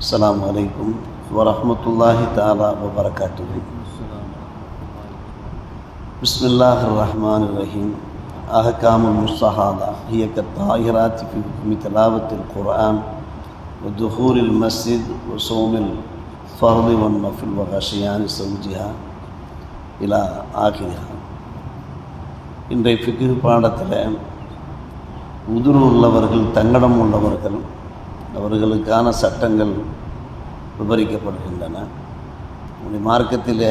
السلام عليكم ورحمة الله تعالى وبركاته. بسم الله الرحمن الرحيم. أحكام المستحاضة هي كالطاهرات في حكم تلاوة القرآن ودخول المسجد وصوم الفرض والنفل وغشيان زوجها إلى آخرها. இன்றைய ஃபிக்ஹ் பாடத்தில் உதுர் உள்ளவர்கள், தங்கடம் உள்ளவர்கள், அவர்களுக்கான சட்டங்கள் விவரிக்கப்படுகின்றன. மார்க்கத்தில்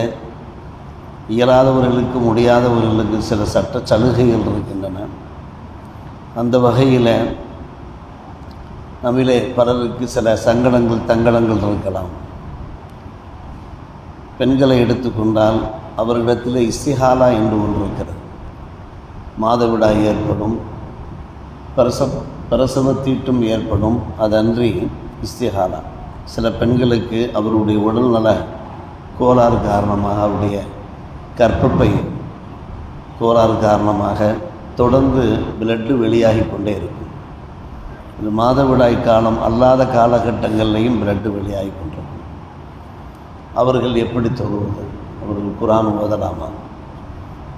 இயலாதவர்களுக்கு, முடியாதவர்களுக்கு சில சட்ட சலுகைகள் இருக்கின்றன. அந்த வகையில் நம்மிலே பலருக்கு சில சங்கடங்கள், தங்கடங்கள் இருக்கலாம். பெண்களை எடுத்துக்கொண்டால் அவர்களிடத்தில் இஸ்திஹாலா என்று ஒன்று இருக்கிறது. மாதவிடாய் ஏற்படும், பிரசவத்தீட்டும் ஏற்படும். அதன்றி இஸ்திஹாலா சில பெண்களுக்கு அவருடைய உடல்நல கோளாறு காரணமாக, அவருடைய கர்ப்பப்பை கோளாறு காரணமாக தொடர்ந்து பிளட்டு வெளியாகி கொண்டே இருக்கும். இது மாதவிடாய் காலம் அல்லாத காலகட்டங்கள்லையும் பிளட்டு வெளியாகி கொண்டிருக்கும். அவர்கள் எப்படி தொழுவது? அவர்கள் குர்ஆன் ஓதலாமா?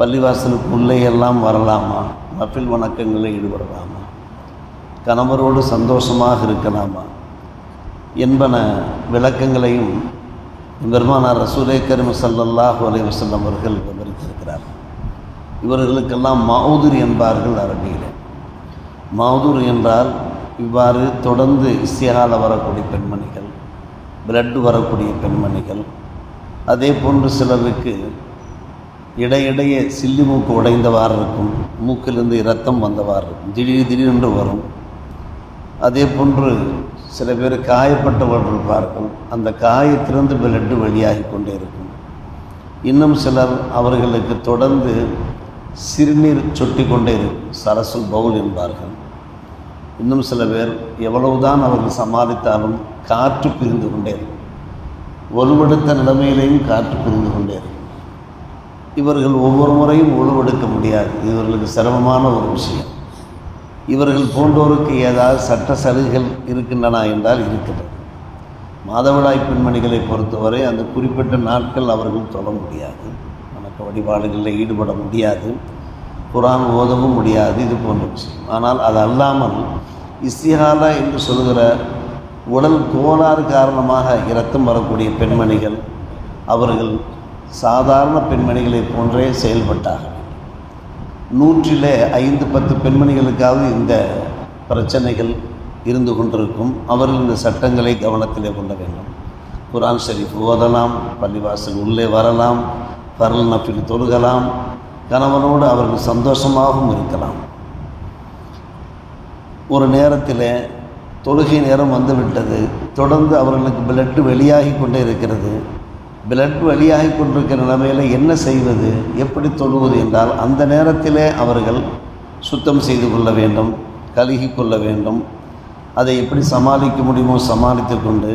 பள்ளிவாசலுக்கு உள்ளே எல்லாம் வரலாமா? நஃபில் வணக்கங்களில் ஈடுபடலாமா? கணவரோடு சந்தோஷமாக இருக்கலாமா என்பன விளக்கங்களையும் பெருமானார் ரசூலே கரீம் ஸல்லல்லாஹு அலைஹி வஸல்லம் அவர்கள் விவரித்திருக்கிறார். இவர்களுக்கெல்லாம் மௌதுர் என்பார்கள் அரபியில். மௌதுர் என்றால் இவ்வாறு தொடர்ந்து இஸ்திஹாலா வரக்கூடிய பெண்மணிகள், பிளட்டு வரக்கூடிய பெண்மணிகள். அதே போன்று சிலருக்கு இடையிடையே சில்லி மூக்கு உடைந்தவாறு இருக்கும், மூக்கிலிருந்து இரத்தம் வந்தவாறு இருக்கும், திடீரென்று வரும். அதே போன்று சில பேர் காயப்பட்டவர்கள் இருப்பார்கள், அந்த காயத்திலிருந்து பிளட்டு வெளியாகி கொண்டே இருக்கும். இன்னும் சிலர் அவர்களுக்கு தொடர்ந்து சிறுநீர் சொட்டி கொண்டே இருக்கும், சரசுல் பவுல் என்பார்கள். இன்னும் சில பேர் எவ்வளவுதான் அவர்கள் சமாளித்தாலும் காற்று பிரிந்து கொண்டே இருக்கும், ஒழுவெடுத்த நிலைமையிலேயும் காற்று பிரிந்து கொண்டே இருக்கும். இவர்கள் ஒவ்வொரு முறையும் ஒழுவெடுக்க முடியாது, இவர்களுக்கு சிரமமான ஒரு விஷயம். இவர்கள் போன்றோருக்கு ஏதாவது சட்ட சலுகைகள் இருக்கின்றன என்றால் இருக்கிறது. மாதவிடாய் பெண்மணிகளை பொறுத்தவரை அந்த குறிப்பிட்ட நாட்கள் அவர்கள் தொழ முடியாது, வணக்க வழிபாடுகளில் ஈடுபட முடியாது, குர்ஆன் ஓதவும் முடியாது, இது போன்ற விஷயம். ஆனால் அது அல்லாமல் இஸ்திஹாலா என்று சொல்கிற உடல் கோளாறு காரணமாக இரத்தம் வரக்கூடிய பெண்மணிகள், அவர்கள் சாதாரண பெண்மணிகளை போன்றே செயல்பட்டார்கள். 100-ல் 5-10 பெண்மணிகளுக்காவது இந்த பிரச்சனைகள் இருந்து கொண்டிருக்கும். அவர்கள் இந்த சட்டங்களை கவனத்திலே கொள்ள வேண்டும். குர்ஆன் ஷரீஃப் ஓதலாம், பள்ளிவாசல் உள்ளே வரலாம், ஃபர்ல் நஃபில் தொழுகலாம், கணவனோடு அவர்கள் சந்தோஷமாகவும் இருக்கலாம். ஒரு நேரத்தில் தொழுகை நேரம் வந்துவிட்டது, தொடர்ந்து அவர்களுக்கு பிளட்டு வெளியாகி கொண்டே இருக்கிறது. பிளட் வெளியாகி கொண்டிருக்கிற நிலைமையில் என்ன செய்வது, எப்படி தொழுவது என்றால் அந்த நேரத்திலே அவர்கள் சுத்தம் செய்து கொள்ள வேண்டும், கழுகி கொள்ள வேண்டும். அதை எப்படி சமாளிக்க முடியுமோ சமாளித்து கொண்டு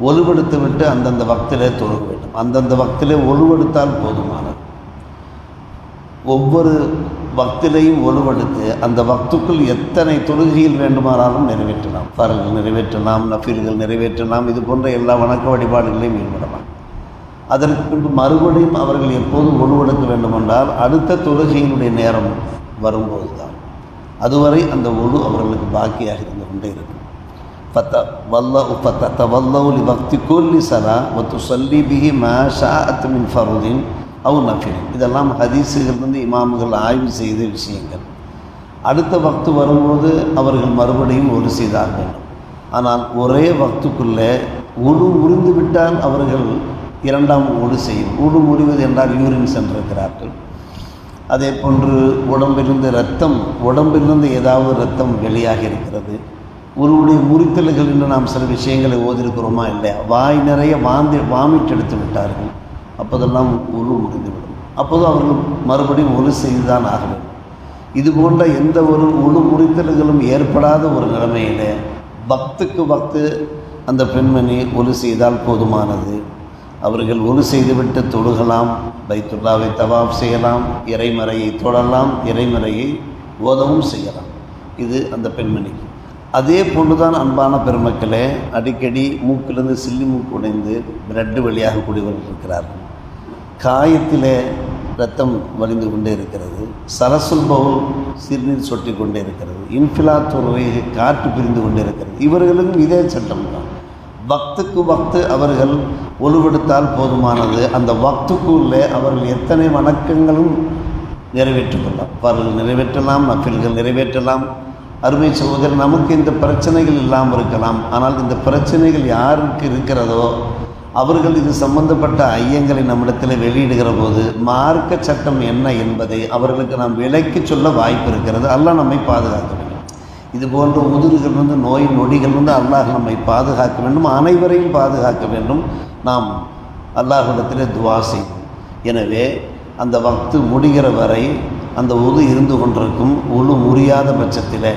ஒழுவெடுத்து விட்டு அந்தந்த வக்திலே தொழுக வேண்டும். அந்தந்த வக்திலே ஒழுவெடுத்தால் போதுமானது. ஒவ்வொரு வக்திலையும் ஒழுவெடுத்து அந்த வக்துக்குள் எத்தனை தொழுகையில் வேண்டுமானாலும் நிறைவேற்றலாம். ஃபர்ல் நிறைவேற்றலாம், நஃபில்கள் நிறைவேற்றலாம், இது போன்ற எல்லா வணக்க வழிபாடுகளையும் ஈடுபடலாம். அதற்கு பின்பு மறுபடியும் அவர்கள் எப்போதும் ஒழுவெடுக்க வேண்டுமென்றால் அடுத்த தொழுகையினுடைய நேரம் வரும்போது தான். அதுவரை அந்த ஒழு அவர்களுக்கு பாக்கியாக இருந்து கொண்டே இருக்கும். ஃபத்தவல்லவு பக்தி குல்லி ஸலா வ துஸல்லி பிஹி மா ஷாஅத் மின் ஃபர்தின் அவ் நஃபில். இதெல்லாம் ஹதீஸுகளிலிருந்து இமாம்கள் ஆய்வு செய்த விஷயங்கள். அடுத்த வக்து வரும்போது அவர்கள் மறுபடியும் ஒழு செய்தாக வேண்டும். ஆனால் ஒரே வக்துக்குள்ளே ஒழு முறிந்து விட்டால் அவர்கள் இரண்டாம் ஒழு செய்யும். ஒழு முறிவது என்றால் யூரின் சென்றிருக்கிறார்கள். அதே போன்று உடம்பிலிருந்து ஏதாவது இரத்தம் வெளியாகி இருக்கிறது, ஒருவருடைய முறித்தல்கள் என்று நாம் சில விஷயங்களை ஓதிருக்கிறோமா இல்லையா? வாய் நிறைய வாமிட் எடுத்து விட்டார்கள், அப்போதெல்லாம் ஒழு முறிந்துவிடும். அப்போது அவர்கள் மறுபடியும் ஒழு செய்துதான் ஆக வேண்டும். இது போன்ற எந்த ஒரு ஒழு முறித்தல்களும் ஏற்படாத ஒரு நிலைமையிலே பக்துக்கு பக்து அந்த பெண்மணி ஒழு செய்தால் போதுமானது. அவர்கள் ஒழு செய்துவிட்டு தொழுகலாம், பைத்துல்லாவை தவாஃப் செய்யலாம், இறைமறையை தொடரலாம், இறைமறையை ஓதவும் செய்யலாம். இது அந்த பெண்மணிக்கு. அதே போன்றுதான் அன்பான பெருமக்களே, அடிக்கடி மூக்கிலிருந்து சில்லி மூக்கு உடைந்து பிளட்டு வழியாக கூடியவர்கள் இருக்கிறார்கள். காயத்திலே இரத்தம் வலிந்து கொண்டே இருக்கிறது. சலசுல் பவுல் சிறுநீர் சொட்டி கொண்டே இருக்கிறது. இன்ஃபிலாத்துறை காற்று பிரிந்து கொண்டே இருக்கிறது. இவர்களுக்கும் இதே சட்டம் தான். வக்துக்கு வக்து அவர்கள் ஒழுவெடுத்தால் போதுமானது. அந்த வக்துக்குள்ளே அவர்கள் எத்தனை வணக்கங்களும் நிறைவேற்றிக்கொள்ளலாம். அவர்கள் நிறைவேற்றலாம், நஃபில்கள் நிறைவேற்றலாம். அருமை சகோதரர், நமக்கு இந்த பிரச்சனைகள் இல்லாமல் இருக்கலாம். ஆனால் இந்த பிரச்சனைகள் யாருக்கு இருக்கிறதோ அவர்கள் இது சம்பந்தப்பட்ட ஐயங்களை நம்மிடத்தில் வெளியிடுகிற போது மார்க்க சட்டம் என்ன என்பதை அவர்களுக்கு நாம் விலைக்கு சொல்ல வாய்ப்பு இருக்கிறது. அல்லாஹ் நம்மை பாதுகாக்க வேண்டும். இது போன்ற உதிர்கள் நோய் நொடிகள் அல்லாஹ் நம்மை பாதுகாக்க வேண்டும், அனைவரையும் பாதுகாக்க வேண்டும். நாம் அல்லாஹ்விடத்திலே துவா செய்வோம். எனவே அந்த வக்து முடிகிற வரை அந்த உது இருந்து கொண்டிருக்கும். உழு முறியாத பட்சத்தில்,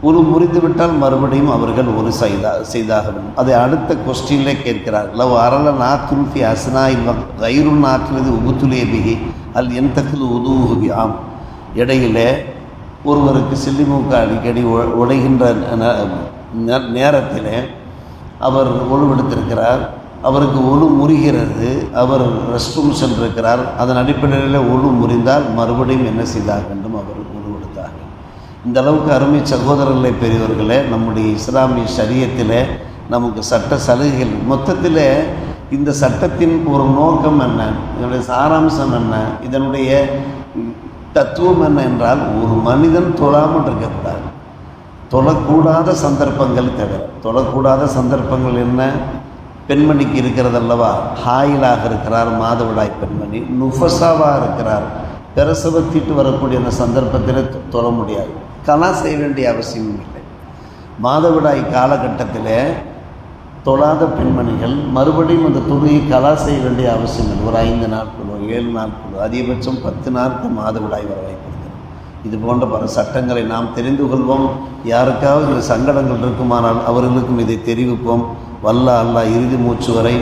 உழு முறிந்துவிட்டால் மறுபடியும் அவர்கள் ஒரு செய்தாக வேண்டும். அதை அடுத்த கொஸ்டின்லே கேட்கிறார். லவ் அரல நாக்குல்ஃபி அஸ்னாயில் கைருள் நாக்குலது உபுத்துலே பிகி அல் என் தக்கில் உதூஹுபி. ஆம், இடையிலே ஒருவருக்கு சில்லிமூக்கு அடிக்கடி உடைகின்ற நேரத்தில் அவர் ஒழுவெடுத்திருக்கிறார், அவருக்கு ஒழு முறிகிறது, அவர் ரெஸ்ட் ரூம் சென்றிருக்கிறார். அதன் அடிப்படையில் ஒழு முறிந்தால் மறுபடியும் என்ன செய்தாக வேண்டும்? அவர் ஒழுவெடுத்தாக. இந்த அளவுக்கு அருமை சகோதரர்களை பெரியவர்களே, நம்முடைய இஸ்லாமிய ஷரியத்தில் நமக்கு சட்ட சலுகைகள் மொத்தத்தில் இந்த சட்டத்தின் ஒரு நோக்கம் என்ன, இதனுடைய சாராம்சம் என்ன, இதனுடைய தத்துவம் என்ன என்றால், ஒரு மனிதன் தொழாமல் இருக்கக்கூடாது. தொழக்கூடாத சந்தர்ப்பங்கள் தவிர. தொழக்கூடாத சந்தர்ப்பங்கள் என்ன? பெண்மணிக்கு இருக்கிறதல்லவா, ஹாயிலாக இருக்கிறார், மாதவிடாய் பெண்மணி, நுஃபஸாவாக இருக்கிறார், பிரசவத்திட்டு வரக்கூடிய அந்த சந்தர்ப்பத்தில் தொழ முடியாது. கலா செய்ய வேண்டிய அவசியமும் இல்லை. மாதவிடாய் காலகட்டத்தில் தொழாத பெண்மணிகள் மறுபடியும் அந்த தொழுகையை கலா செய்ய வேண்டிய அவசியம் இல்லை. ஒரு 5 நாட்களோ 7 நாட்களோ அதிகபட்சம் 10 நாட்கள் மாதவிடாய் வர வாய்ப்பிருக்கிறது. இது போன்ற பல சட்டங்களை நாம் தெரிந்து கொள்வோம். யாருக்காவது இந்த சங்கடங்கள் இருக்குமானால் அவர்களுக்கும் இதை தெரிவிப்போம். வல்ல அல்லாஹ் இறுதி மூச்சு வரை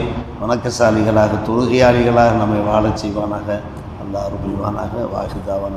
வணக்கசாலிகளாக தொழுகையாளிகளாக நம்மை வாழச் செய்வானாக. அல்லாஹ் அருள்வானாக. வாஹிதாவான